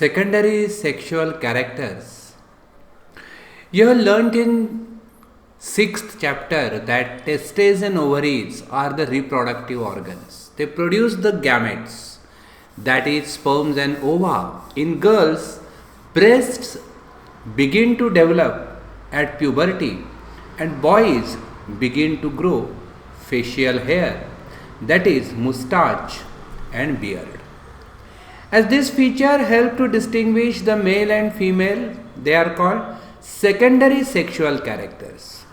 Secondary sexual characters. You have learnt in 6th chapter that testes and ovaries are the reproductive organs. They produce the gametes, that is sperms and ova. In girls, breasts begin to develop at puberty and boys begin to grow facial hair, that is moustache and beard. As this feature help to distinguish the male and female, they are called secondary sexual characters.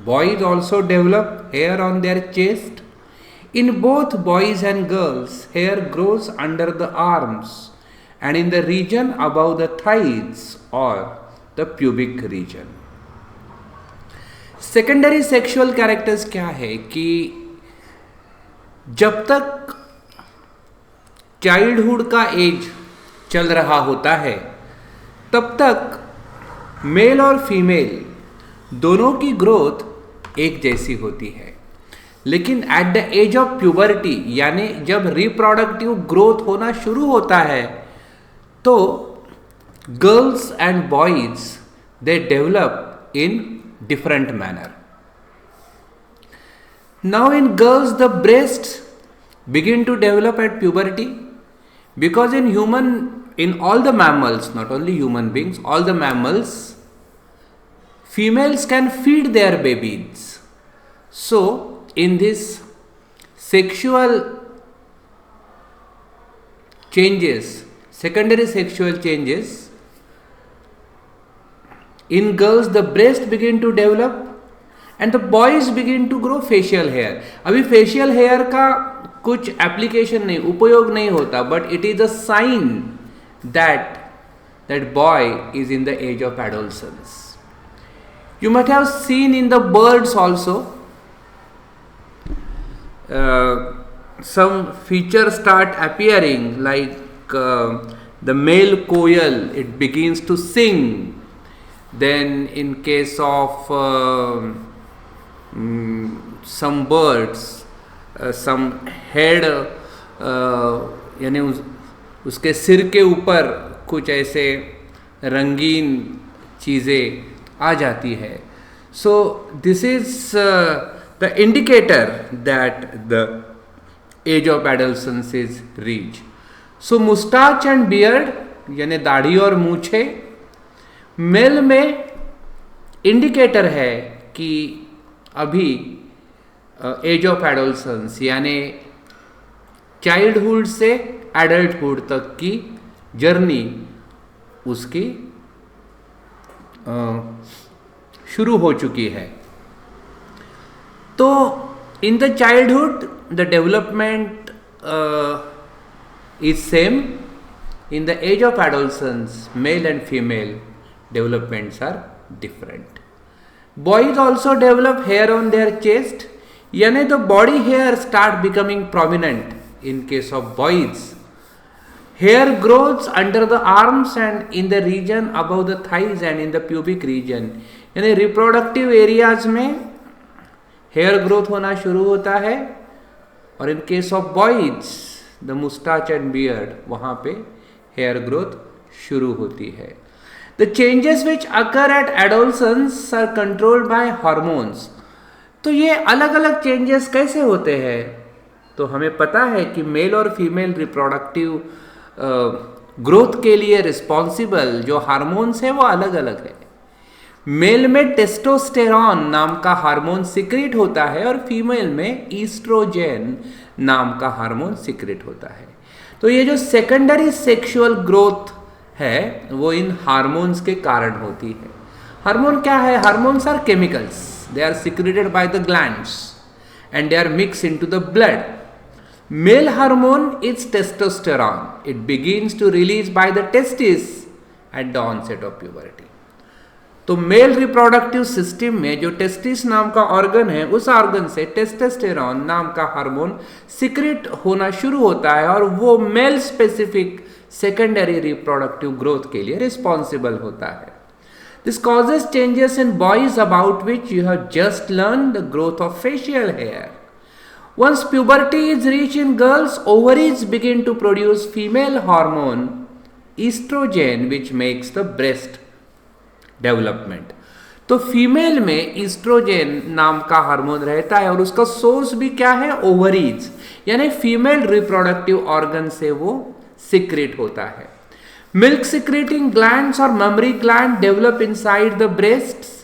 Boys also develop hair on their chest. In both boys and girls, hair grows under the arms and in the region above the thighs or the pubic region. Secondary sexual characters क्या है कि जब तक childhood का as चल रहा होता है तब तक मेल और फीमेल दोनों की ग्रोथ एक जैसी होती है, लेकिन at the age of puberty यानी जब रिप्रोडक्टिव ग्रोथ होना शुरू होता है तो girls and boys they develop in different manner. Now in girls the breasts begin to develop at puberty because in all the mammals, not only human beings, all the mammals, females can feed their babies. So in this sexual changes, secondary sexual changes, in girls the breast begin to develop and the boys begin to grow facial hair. अभी facial hair का कुछ application नहीं, उपयोग नहीं होता, but it is a sign that boy is in the age of adolescence. You might have seen in the birds also some features start appearing like the male koel, it begins to sing. Then in case of some birds, some head यानी उसके सिर के ऊपर कुछ ऐसे रंगीन चीज़ें आ जाती है. So this is the indicator that the age of adolescence is reached. So mustache and beard यानी दाढ़ी और मूछे मेल में इंडिकेटर है कि अभी एज ऑफ एडोलसेंस यानी चाइल्डहुड से एडल्टहुड तक की जर्नी उसकी शुरू हो चुकी है. तो in the childhood the development is same. In the age of adolescence male and female developments are different. Boys also develop hair on their chest, यानी the body hair start becoming prominent. In case of boys, hair grows under the arms and in the region above the thighs and in the pubic region. यानी reproductive areas में hair growth होना शुरू होता है और in case of boys the moustache and beard वहाँ पे hair growth शुरू होती है. The changes which occur at adolescence are controlled by hormones. तो ये अलग अलग चेंजेस कैसे होते हैं? तो हमें पता है कि मेल और फीमेल रिप्रोडक्टिव ग्रोथ के लिए रिस्पॉन्सिबल जो हार्मोन्स है वो अलग अलग है. मेल में टेस्टोस्टेरॉन नाम का हार्मोन सिक्रेट होता है और फीमेल में ईस्ट्रोजेन नाम का हार्मोन सिक्रेट होता है. तो ये जो सेकेंडरी सेक्सुअल ग्रोथ है वो इन हार्मोन्स के कारण होती है. हार्मोन क्या है? Hormones are chemicals. They are secreted by the glands and they are mix into the blood. Male hormone is testosterone. It begins to release by the testis at the onset of puberty. तो male reproductive system में जो testis नाम का organ है उस organ से testosterone नाम का हार्मोन सिक्रेट होना शुरू होता है और वो male specific secondary reproductive growth के लिए रिस्पॉन्सिबल होता है. This causes changes in boys about which you have just learn the growth of facial hair. Once puberty is reached in girls, ovaries begin to produce female hormone oestrogen which makes the breast development. तो female में oestrogen नाम का hormone रहता है और उसका source भी क्या है, ओवरीज, यानी फीमेल रिप्रोडक्टिव ऑर्गन से वो सिक्रेट होता है। मिल्क सिक्रेटिंग ग्लैंड्स और mammary gland develop inside the breasts.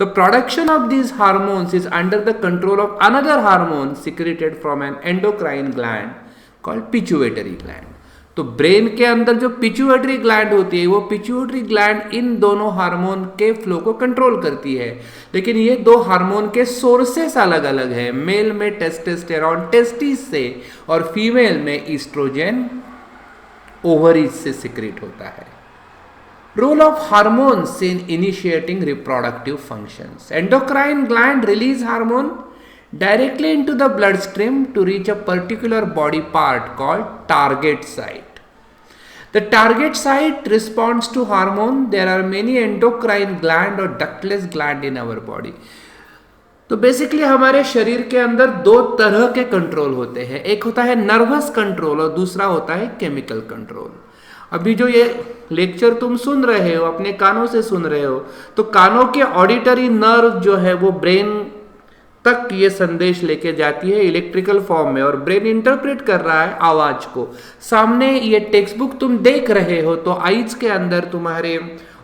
The production of these hormones is under the control of another hormone secreted from an endocrine gland called pituitary gland. तो brain के अंदर जो pituitary gland होती है, वो pituitary gland in दोनों hormone के flow को कंट्रोल करती है। लेकिन ये दो हार्मोन के सोर्सेस अलग अलग है। मेल में टेस्टोस्टेरोन टेस्टिस से और फीमेल में ईस्ट्रोजेन ओवरीज से सिक्रेट होता है। Role of hormones in initiating reproductive functions. Endocrine gland release hormone directly into the bloodstream to reach a particular body part called target site. The target site responds to hormone. There are many endocrine gland or ductless gland in our body. तो basically हमारे शरीर के अंदर दो तरह के control होते हैं, एक होता है नर्वस कंट्रोल और दूसरा होता है केमिकल कंट्रोल। अभी जो ये लेक्चर तुम सुन रहे हो, अपने कानों से सुन रहे हो, तो कानों के ऑडिटरी नर्व जो है वो ब्रेन तक ये संदेश लेके जाती है इलेक्ट्रिकल फॉर्म में, और ब्रेन इंटरप्रेट कर रहा है आवाज को। सामने ये टेक्स्ट बुक तुम देख रहे हो तो आईज के अंदर तुम्हारे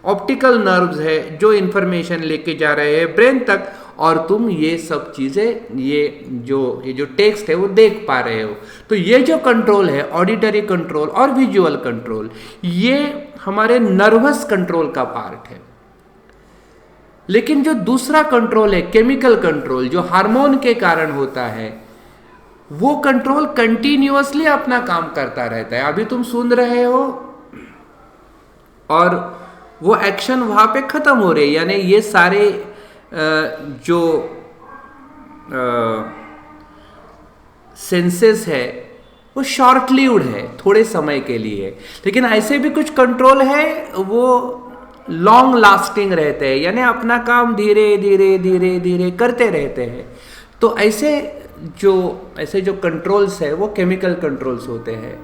ऑप्टिकल नर्व्स है जो इंफॉर्मेशन लेके जा रहे हैं ब्रेन तक, और तुम ये सब चीजें ये जो टेक्स्ट है वो देख पा रहे हो। तो ये जो कंट्रोल है, ऑडिटरी कंट्रोल और विजुअल कंट्रोल, ये हमारे नर्वस कंट्रोल का पार्ट है। लेकिन जो दूसरा कंट्रोल है, केमिकल कंट्रोल, जो हार्मोन के कारण होता है, वो कंट्रोल कंटिन्यूअसली अपना काम करता रहता है। अभी तुम सुन रहे हो और वो एक्शन वहां पे खत्म हो रहे, यानी ये सारे जो सेंसेस है वो शॉर्ट लिव्ड है, थोड़े समय के लिए। लेकिन ऐसे भी कुछ कंट्रोल है वो लॉन्ग लास्टिंग रहते हैं, यानी अपना काम धीरे धीरे धीरे धीरे करते रहते हैं। तो ऐसे जो कंट्रोल्स है वो केमिकल कंट्रोल्स होते हैं।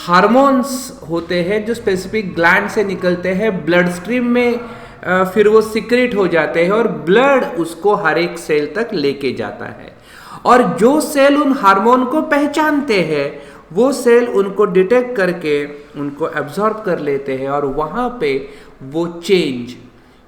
हार्मोन्स होते हैं जो स्पेसिफिक ग्लैंड से निकलते हैं, ब्लड स्ट्रीम में फिर वो सिक्रेट हो जाते हैं और ब्लड उसको हर एक सेल तक लेके जाता है। और जो सेल उन हार्मोन को पहचानते हैं वो सेल उनको डिटेक्ट करके उनको एब्जॉर्ब कर लेते हैं, और वहाँ पे वो चेंज,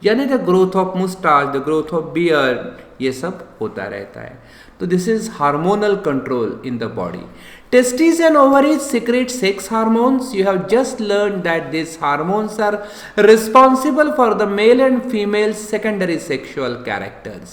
यानी the growth of moustache, the growth of beard, ये सब होता रहता है। तो this is hormonal control in the body. Testes and ovaries secrete sex hormones. You have just learned that these hormones are responsible for the male and female secondary sexual characters.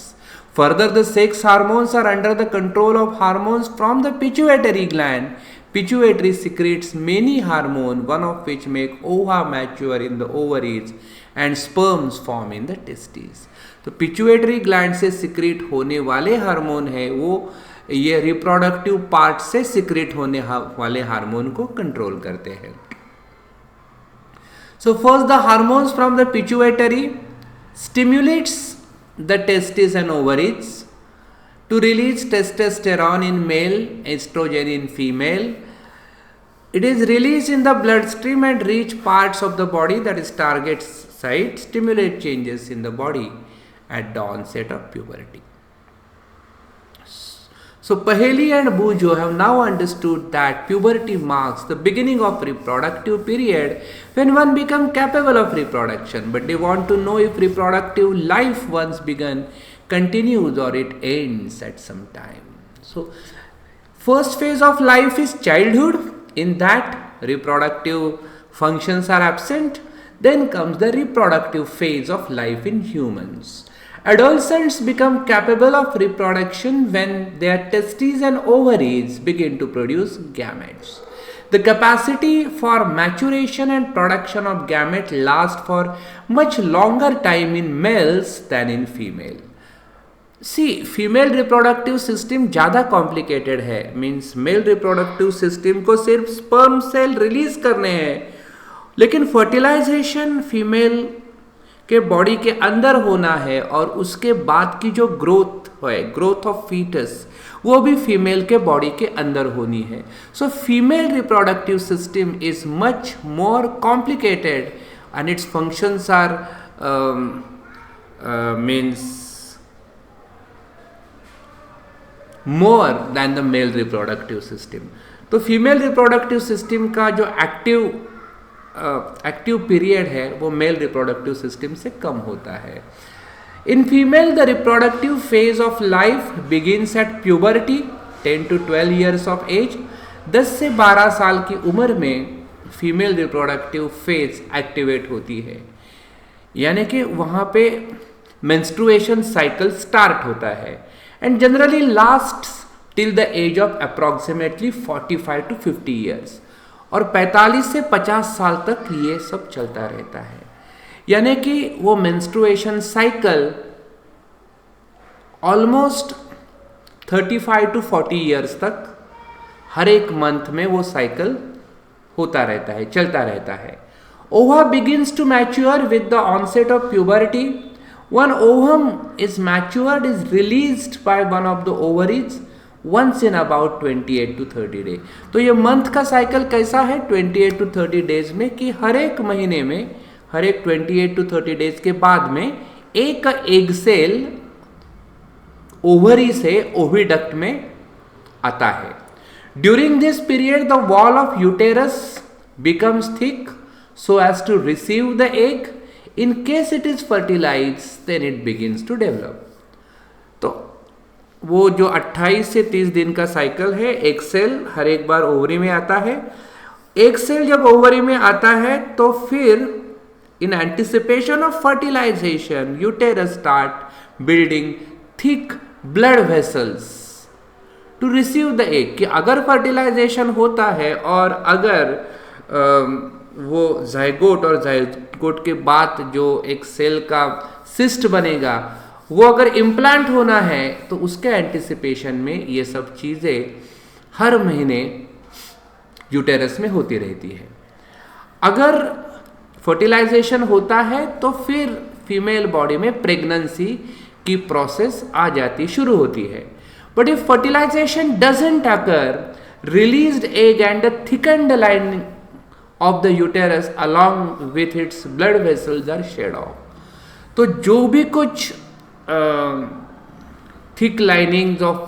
Further, the sex hormones are under the control of hormones from the pituitary gland. Pituitary secretes many hormones, one of which make ova mature in the ovaries and sperms form in the testes. तो pituitary gland से secrete होने वाले hormone है वो ये reproductive part से secrete होने वाले हार्मोन को कंट्रोल करते हैं। So first the hormones from the pituitary stimulates the testis and ovaries to release testosterone in male, oestrogen in female. It is released in the bloodstream and reach parts of the body, that is target site, stimulate changes in the body at the onset of puberty. So Paheli and Bujo have now understood that puberty marks the beginning of reproductive period when one becomes capable of reproduction, but they want to know if reproductive life once begun continues or it ends at some time. So first phase of life is childhood. In that, reproductive functions are absent. Then comes the reproductive phase of life in humans. Adolescents become capable of reproduction when their testes and ovaries begin to produce gametes. The capacity for maturation and production of gametes lasts for much longer time in males than in female. See female reproductive system ज़्यादा complicated है, means male reproductive system को सिर्फ sperm cell release करने हैं, लेकिन fertilisation female के body के अंदर होना है और उसके बाद की जो ग्रोथ है, ग्रोथ ऑफ फीटस, वो भी फीमेल के बॉडी के अंदर होनी है. So female reproductive system is much more complicated and its functions are means more than the male reproductive system. तो फीमेल रिप्रोडक्टिव सिस्टम का जो एक्टिव पीरियड है वो मेल रिप्रोडक्टिव सिस्टम से कम होता है. In female the reproductive phase of life begins at puberty 10 to 12 years of age. 10 से 12 साल की उम्र में फीमेल रिप्रोडक्टिव फेज एक्टिवेट होती है, यानी कि वहाँ पे मेंस्ट्रुएशन साइकिल स्टार्ट होता है and generally last till the age of approximately 45 to 50 years. और 45 से 50 साल तक ये सब चलता रहता है, यानी कि वो menstruation cycle almost 35 to 40 years तक हर एक मंथ में वो साइकिल होता रहता है, चलता रहता है. Ova begins to mature with the onset of puberty. One ovum is matured is released by one of the ovaries once in about 28 to 30 days. तो ये मंथ का साइकिल कैसा है 28 to 30 डेज में, कि हर एक महीने में, हर एक 28 to 30 डेज के बाद में एक एग सेल ओवरी से ओविडक्ट में आता है. During this period the wall of uterus becomes thick so as to receive the egg. In case it is fertilized, then it begins to develop. तो वो जो 28 से 30 दिन का साइकिल है, एक सेल हर एक बार ओवरी में आता है. एक सेल जब ओवरी में आता है तो फिर in anticipation of fertilisation uterus start building thick blood vessels to receive the egg. कि अगर फर्टिलाइजेशन होता है और अगर वो जाइगोट और जाइगोट के बाद जो एक सेल का सिस्ट बनेगा वो अगर इम्प्लांट होना है तो उसके एंटिसिपेशन में ये सब चीज़ें हर महीने यूटेरस में होती रहती है. अगर फर्टिलाइजेशन होता है तो फिर फीमेल बॉडी में प्रेगनेंसी की प्रोसेस आ जाती शुरू होती है. But if fertilisation doesn't occur, released egg and the thickened lining of the uterus along with its blood vessels are shed off. तो जो भी कुछ thick linings of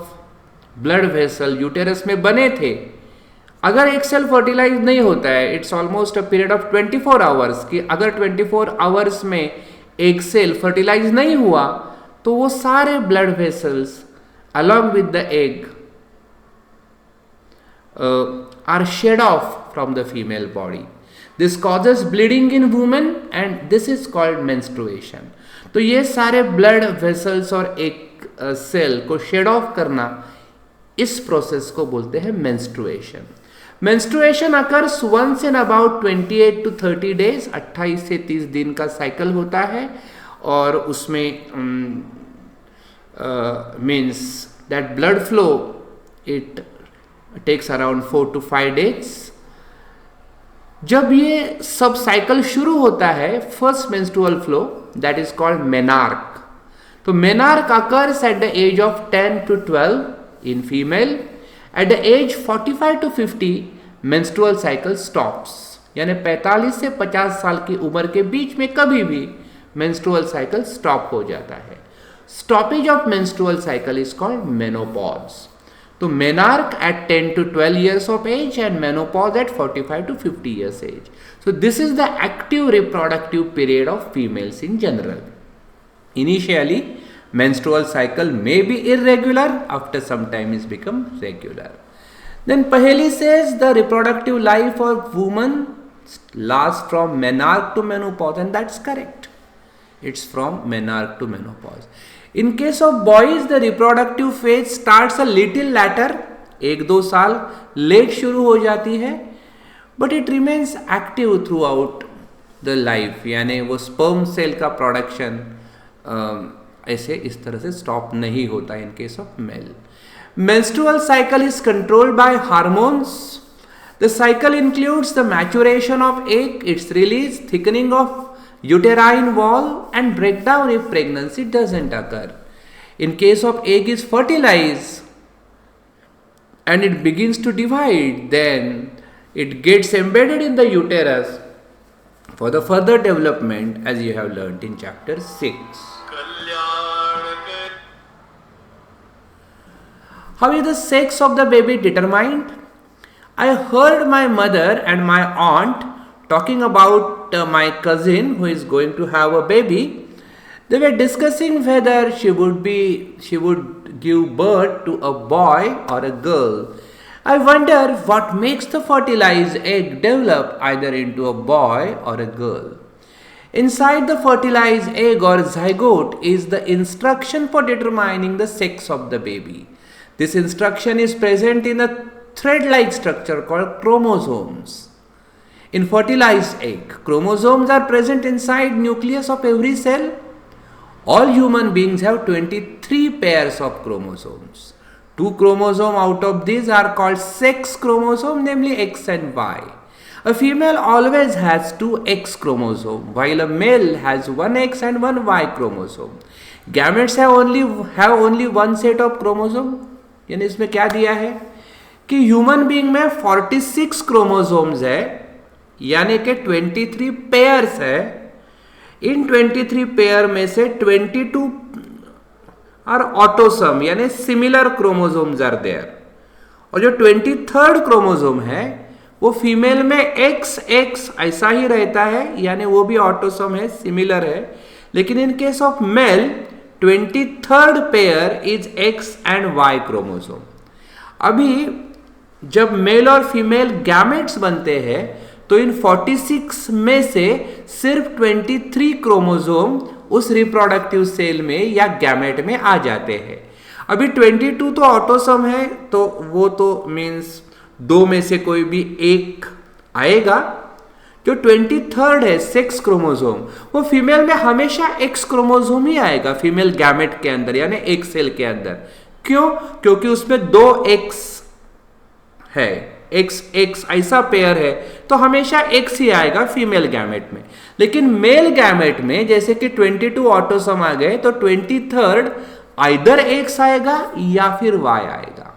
blood vessel uterus में बने थे, अगर एक सेल फर्टिलाइज नहीं होता है, it's almost a period of 24 hours, कि अगर 24 आवर्स में एक सेल फर्टिलाइज नहीं हुआ तो वो सारे blood vessels along with the egg are shed off from the female body. This causes bleeding in women and this is called menstruation. तो ये सारे ब्लड वेसल्स और एक सेल को शेड ऑफ करना, इस प्रोसेस को बोलते हैं menstruation. Menstruation occurs once in about 28 to 30 days. 28 से 30 दिन का साइकिल होता है और उसमें means that blood flow it takes around 4 to 5 days. जब ये सब साइकिल शुरू होता है, first menstrual flow that is called menarche. तो menarche occurs at the age of 10 to 12 in female. At the age 45 to 50 menstrual cycle stops. यानी 45 से 50 साल की उम्र के बीच में कभी भी मेंस्ट्रुअल साइकिल स्टॉप हो जाता है. Stoppage of menstrual cycle is called menopause. तो menarche at 10 to 12 years of age and menopause at 45 to 50 years age. So this is the active reproductive period of females in general. Initially, menstrual cycle may be irregular, after some time it becomes regular. Then Paheli says the reproductive life of woman lasts from menarche to menopause, and that's correct. It's from menarche to menopause. In case of boys, the reproductive phase starts a little later, 1-2 साल late शुरू हो जाती है, but it remains active throughout the life. यानी वो sperm cell का production ऐसे इस तरह से स्टॉप नहीं होता in case of male. Menstrual cycle is controlled by hormones. The cycle includes the maturation of egg, its release, thickening of uterine wall and breakdown if pregnancy doesn't occur. In case of egg is fertilized, and it begins to divide, then it gets embedded in the uterus for the further development, as you have learnt in chapter 6. How is the sex of the baby determined? I heard my mother and my aunt talking about my cousin who is going to have a baby. They were discussing whether she would give birth to a boy or a girl. I wonder what makes the fertilized egg develop either into a boy or a girl. Inside the fertilized egg or zygote is the instruction for determining the sex of the baby. This instruction is present in a thread-like structure called chromosomes. In fertilized egg, chromosomes are present inside nucleus of every cell. All human beings have 23 pairs of chromosomes. 2 chromosomes out of these are called sex chromosomes, namely X and Y. A female always has 2 X chromosomes, while a male has 1 X and 1 Y chromosome. Gametes have only one set of chromosomes. यानी इसमें क्या दिया है कि human being में 46 chromosomes है, यानी कि 23 पेयर्स है. इन 23 पेयर में से 22 आर ऑटोसम, यानी सिमिलर क्रोमोसोम्स आर देयर. और जो 23rd क्रोमोसोम है वो फीमेल में XX ऐसा ही रहता है, यानी वो भी ऑटोसम है, सिमिलर है. लेकिन in case of male 23rd pair is X and Y chromosome. अभी जब मेल और फीमेल गैमेट्स बनते हैं तो इन 46 में से सिर्फ 23 क्रोमोसोम उस रिप्रोडक्टिव सेल में या गैमेट में आ जाते हैं. अभी 22 तो ऑटोसम है, तो वो तो मीन्स 2 में से कोई भी एक आएगा. जो 23rd है सेक्स क्रोमोसोम, वो फीमेल में हमेशा एक्स क्रोमोसोम ही आएगा फीमेल गैमेट के अंदर, यानी एक सेल के अंदर. क्यों? क्योंकि उसमें 2 एक्स है, एक्स ऐसा पेयर है, तो हमेशा एक्स ही आएगा फीमेल गैमेट में. लेकिन मेल गैमेट में जैसे कि 22 ऑटोसम आ गए तो 23rd आइदर एक्स आएगा या फिर वाई आएगा.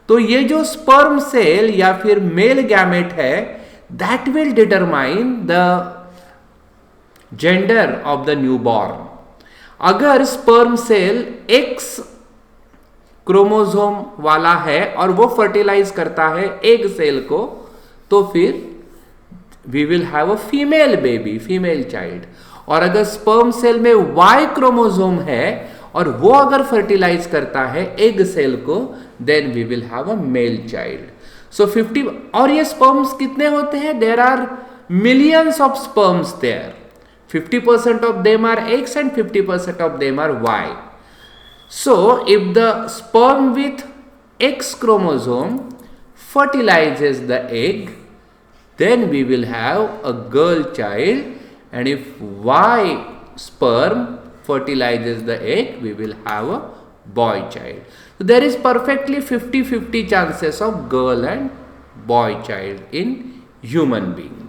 तो ये जो स्पर्म सेल या फिर मेल गैमेट है, that will determine the gender of the newborn. अगर स्पर्म सेल X क्रोमोसोम वाला है और वो फर्टिलाइज करता है एग सेल को, तो फिर we will have a female baby, female child. और अगर स्पर्म सेल में Y क्रोमोसोम है और वो अगर फर्टिलाइज करता है एग सेल को, then we will have a male child. So 50, और ये स्पर्म्स कितने होते हैं? There are millions of sperms there. 50% of them are X and 50% of them are Y. So if the sperm with X chromosome fertilizes the egg, then we will have a girl child, and if Y sperm fertilizes the egg, we will have a boy child. So there is perfectly 50-50 chances of girl and boy child in human being.